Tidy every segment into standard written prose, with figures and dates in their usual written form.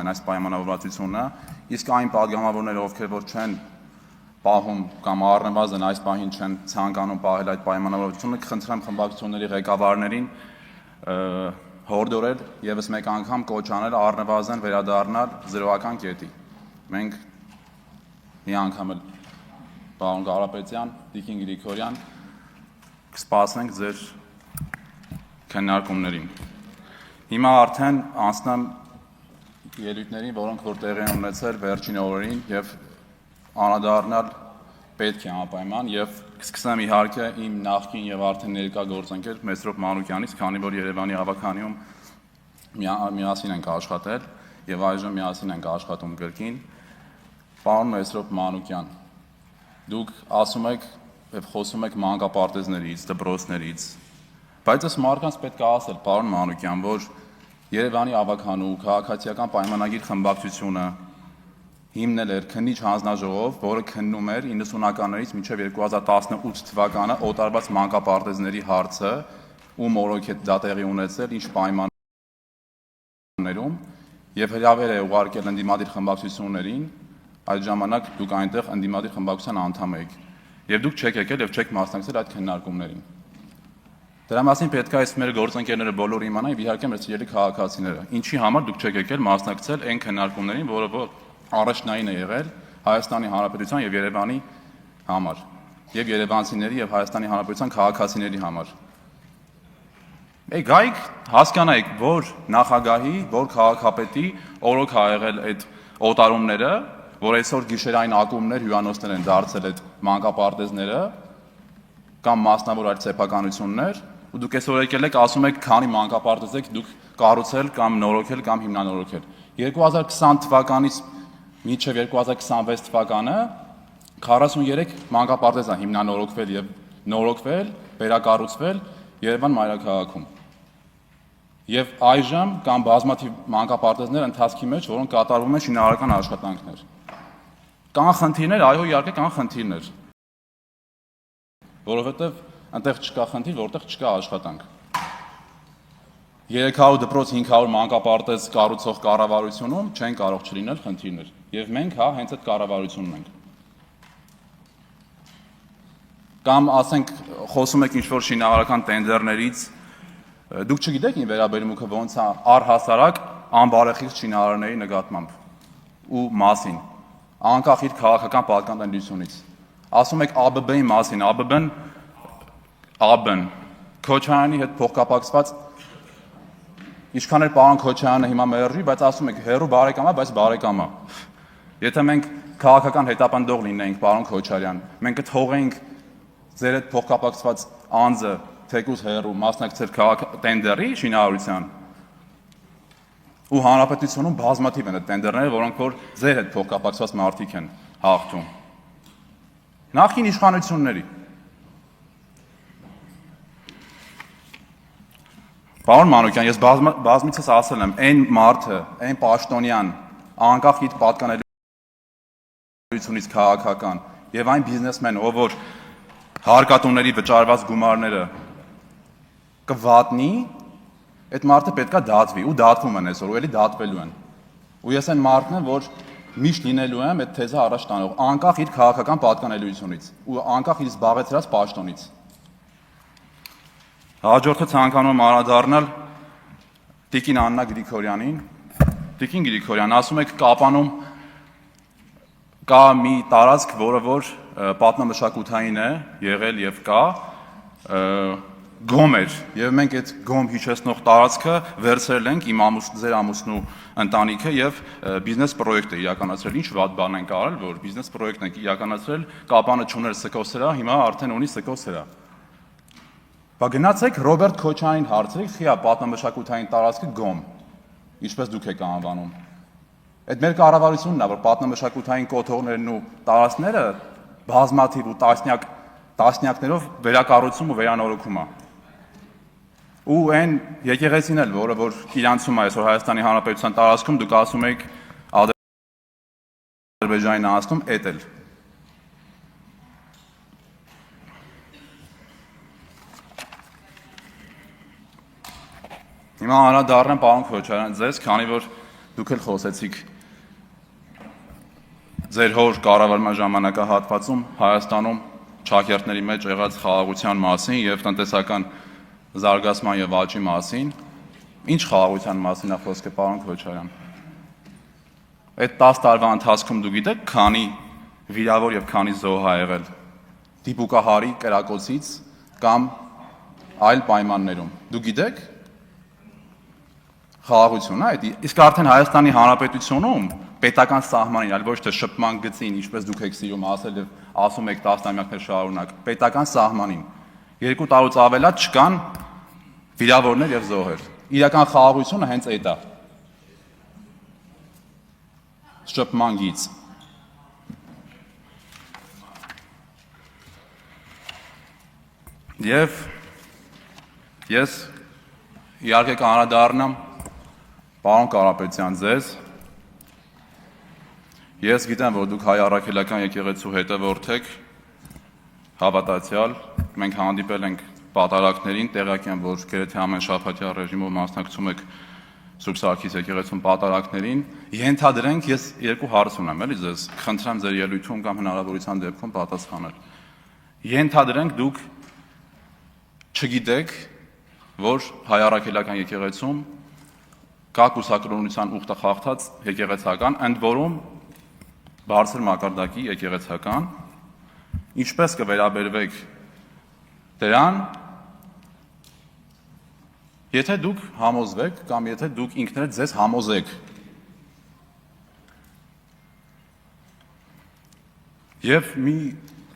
են այս պայմանավորվածությունը, իսկ այն падգամավորները, ովքեր որ չեն պահում կամ առնվազն այս պահին չեն ցանկանում պահել այդ պայմանավորվածությունը, կխնդրեմ խմբակցությունների ղեկավարներին հորդորել եւս մեկ անգամ կոչ անել առնվազն վերադառնալ զրոական կետի։ Մենք մի անգամ էլ պարոն Կարապետյան, Տիկին Գրիգորյան կսպասենք ձեր քննարկումներին։ Հիմա արդեն անցնեմ ելույթներին, որոնք որ տեղի են ունեցել վերջին օրերին եւ անդրադառնալ պետք է անպայման եւ կսկսեմ իհարկե իմ նախկին եւ արդեն ներկա գործընկեր Մեսրոպ Մանուկյանից, քանի որ Երևանի ավականիում միասին ենք աշխատել եւ այժմ միասին ենք աշխատում գրքին։ Պարոն Մեսրոպ Մանուկյան, դուք ասում եք եւ խոսում եք մանկապարտեզներից, դպրոցներից, բայց այս մարդկանց պետք է ասել, պարոն Մանուկյան, որ Երևանի ավականու քաղաքացիական պայմանագիր խմբակցությունը հիմնել էր քննիչ հանձնաժողով, որը քննում էր 90-ականներից մինչև 2018 թվականը օտարված մանկապարտեզների հարցը, ում օրոք է դա տեղի ունեցել, ինչ պայմաններում, եւ հրավեր է ուղարկել ընդդիմադիր խմբակցություններին, այդ ժամանակ դուք այնտեղ ընդդիմադիր խմբակցության անդամ եք, եւ դուք չեք եկել եւ չեք մասնակցել այդ քննարկումներին։ Դրա մասին պետք է այս մեր գործընկերները բոլորը իմանան եւ իհարկե մեր սիրելի քաղաքացիները, ինչի համար դուք չեք եկել մասնակցել այն քննարկումներին, որը առաջնային է եղել Հայաստանի Հանրապետության եւ Երևանի համար եւ երևանցիների եւ Հայաստանի Հանրապետության քաղաքացիների համար։ Գայք հասկանայք, որ նախագահի, որ քաղաքապետի օրոք ա եղել այդ օտարումները, որ այսօր գիշերային ակումբներ, հյուրանոցներ են դարձել այդ մանկապարտեզները կամ մասնավոր այդ սեփականություններ, ու դուք այսօր եկել եք ասում եք, քանի մանկապարտեզ եք դուք կառուցել կամ նորոգել կամ հիմնանորոգել։ 2020 թվականից մինչև 2026 թվականը 43 մանկապարտեզ է հիմնանորոգվել եւ նորոգվել, վերակառուցվել Երևան մայրաքաղաքում։ Եվ այժմ կան բազմաթիվ մանկապարտեզներ ընթացքի մեջ, որոնք կատարվում են շինարարական աշխատանքներ։ Կան խնդիրներ, այո, իհարկե կան խնդիրներ։ Որովհետեւ այնտեղ չկա խնդիր, որտեղ չկա աշխատանք։ 300 դպրոց 500 մանկապարտեզ կառուցող կառավարությունում չեն կարող չլինել խնդիրներ։ Եվ մենք հենց այդ կառավարությունն ենք։ Կամ ասենք խոսում եք ինչ-որ շինարարական տենդերներից, դուք չգիտեք ին վերաբերմունքը ոնց է առհասարակ անբարեխիղճ շինարարների նկատմամբ ու մասին, անկախ իր քաղաքական պատկանելությունից։ Ասում եք ԱԲԲ-ի մասին, ԱԲ-ն Քոչարյանի հետ փոխկապակցված ինչքան էլ պարոն Քոչարյանը հիմա մերժի, բայց ասում եք հերո բարեկամ է, բայց բարեկամ է։ Եթե մենք քաղաքական հետապնդող լինեինք, պարոն Քոչարյան, մենք կթողեինք ձեր հետ փոխկապակցված անձը թեկուզ հերո մասնակցել տենդերի շինարարության, ու հանրապետությունում բազմաթիվ են այդ տենդերները, որոնք որ ձեր հետ փոխկապակցված մարդիկ են հաղթում։ Նախկին իշխանությունների։ Պարոն Մանուկյան, ես բազմիցս ասել եմ, այն մարդը, այն պաշտոնյան, անկախ իր պատկանելությունից քաղաքական եւ այն բիզնեսմեն, ով որ հարկատուների վճարված գումարները կվատնի, այդ մարդը պետքա դատվի ու դատվում են այսօր, ու էլի դատվելու են։ Ու ես այն մարդն եմ, որ միշտ լինելու եմ այդ թեզը առաջ տանող, անկախ իր քաղաքական պատկանելությունից ու անկախ իր զբաղեցրած պաշտոնից։ Հաջորդը ցանկանում եմ անդրադառնալ Տիկին Աննա Գրիգորյանին։ Տիկին Գրիգորյան, ասում եք Կապանում կա մի տարածք, որը որ պատմամշակութային է եղել եւ կա գոմ էր եւ մենք այդ գոմ հիշեցնող տարածքը վերցրել ենք իմ ձեր ամուսնու ընտանիքը եւ բիզնես պրոյեկտ է իրականացրել։ Ինչ վատ բան ենք արել, որ բիզնես պրոյեկտ ենք իրականացրել, Կապանը չուներ սկոսերա, հիմա արդեն ունի սկոսերա։ Բա գնացեք Ռոբերտ Քոչարյանին հարցրեք, խիա պատմամշակութային տարածքը գոմ, ինչպես դուք եք անվանում։ Այդ մեր կառավարությունն է, որ պատմամշակութային կոթողներն ու տարածքները բազմաթիվ ու տասնյակներով վերակառուցում ու վերանորոգում է։ Ու այն եկեղեցին էլ, որը որ իրանցում է այսօր Հայաստանի Հանրապետության տարածքում, դուք ասում եք Ադրբեջանին անցնում, էդ էլ։ Հիմա անդրադառնեմ պարոն Քոչարյան ձեզ, քանի որ դուք էլ խոսեցիք ձեր հոր կառավարման ժամանակահատվածում Հայաստանում ճակերտների մեջ եղած խաղաղության մասին եւ տնտեսական զարգացման եւ աճի մասին, ինչ խաղաղության մասին է խոսքը, պարոն Քոչարյան։ Այդ 10 տարվա ընթացքում դու գիտեք քանի վիրավոր եւ քանի զոհ ա եղել դիպուկահարի կրակոցից կամ այլ պայմաններում։ Դու գիտեք խաղաղություն է, իսկ արդեն Հայաստանի Հանրապետությունում պետական սահմանին, այլ ոչ թե շփման գծին, ինչպես դուք եք սիրում ասել եւ ասում եք տասնամյակներ շարունակ, պետական սահմանին 2 տարուց ավելա չկան վիրավորներ եւ զոհեր։ Իրական խաղաղությունը հենց այդ է։ Շփման գիծ։ Եվ ես իհարկե կանադառնամ պարոն Կարապետյան ձեզ։ Ես գիտեմ, որ դուք հայ առաքելական եկեղեցու հետևորդ եք, հավատացյալ, մենք հանդիպել ենք պատարակներին, տեղյակ եմ, որ գրեթե ամեն շաբաթյա ռեժիմով մասնակցում եք Սուրբ Սարգիս եկեղեցում պատարակներին, ենթադրենք, ես 2 հարց ունեմ, էլի ձեզ, խնդրեմ ձեր ելույթում կամ հնարավորության դեպքում պատասխանել։ Ենթադրենք դուք չգիտեք, որ հայ առաքելական եկեղեցում կա կուսակրոնության ուխտը խախտած եկեղեցական, ընդ որում բարձր մակարդակի եկեղեցական, ինչպես կվերաբերվեք դրան, եթե դուք համոզվեք կամ եթե դուք ինքներդ ձեզ համոզեք։ Եվ մի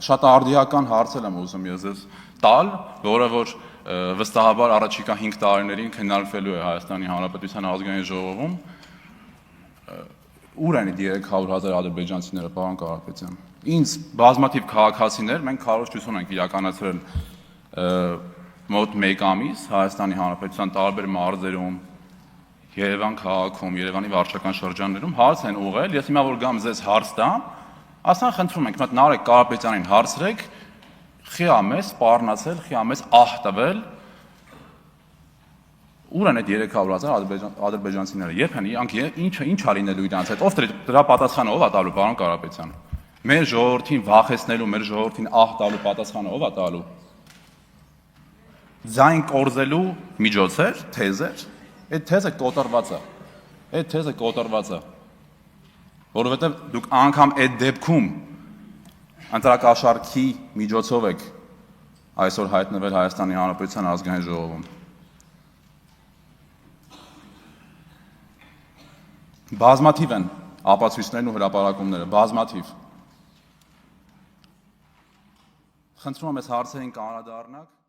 շատ արդիական հարց եմ ուզում ես ձեզ տալ, որը որ վստահաբար առաջիկա 5 տարիներին քննարկվելու է Հայաստանի Հանրապետության ազգային ժողովում, ուր են 300,000 ադրբեջանցիները, պարոն Կարապետյան։ Ինձ բազմաթիվ քաղաքացիներ, մենք քարոզչություն ենք իրականացրել մոտ 1 ամիս Հայաստանի Հանրապետության տարբեր մարզերում, Երևան քաղաքում, Երևանի վարչական շրջաններում հարց են ուղղել, ես հիմա որ գամ ձեզ հարց տամ, ասան խնդրում ենք, մոտ Նարեկ Կարապետյանին հարցրեք, խիա մեզ սպառնացել, խիա մեզ ահ տվել, ուր են այդ 300,000 ադրբեջանցիները, երբ են, ինչ ա լինելու իրանց հետ, ով դրա պատասխանը ով ա տալու, պարոն Կարապետյան։ Մեր ժողովրդին վախեցնելու, մեր ժողովրդին ահ տալու պատասխանը ով ա տալու։ Ձայն կորզելու միջոցեր, թեզեր, այդ թեզը կոտրված է, որովհետև դուք անգամ այդ դեպքում ընտրակաշառքի միջոցով եք այսօր հայտնվել Հայաստանի Հանրապետության ազգային ժողովում։ Բազմաթիվ են ապացույցներն ու հրապարակումները, բազմաթիվ։ Խնդրում եմ այս հարցերին կանադառնաք։